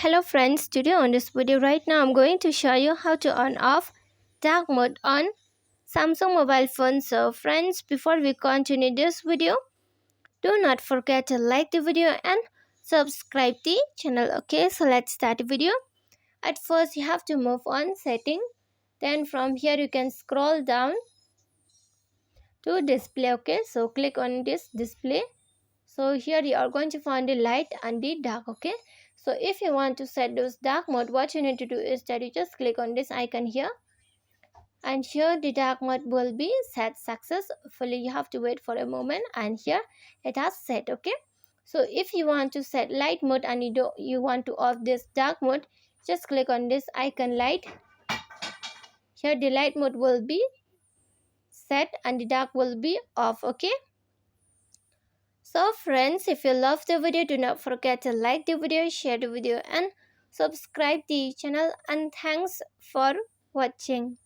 Hello friends, today on this video right now I'm going to show you how to on off dark mode on Samsung mobile phone. So friends, before we continue this video, do not forget to like the video and subscribe the channel. Okay, so let's start the video. At first you have to move on setting, then from here you can scroll down to display. Okay, so click on this display. So here you are going to find the light and the dark. Okay, so if you want to set those dark mode, what you need to do is that you just click on this icon here, and here the dark mode will be set successfully. You have to wait for a moment, and here it has set. Okay, so if you want to set light mode and you want to off this dark mode, just click on this icon light. Here the light mode will be set and the dark will be off. Okay, so friends, if you love the video, do not forget to like the video, share the video and subscribe the channel, and thanks for watching.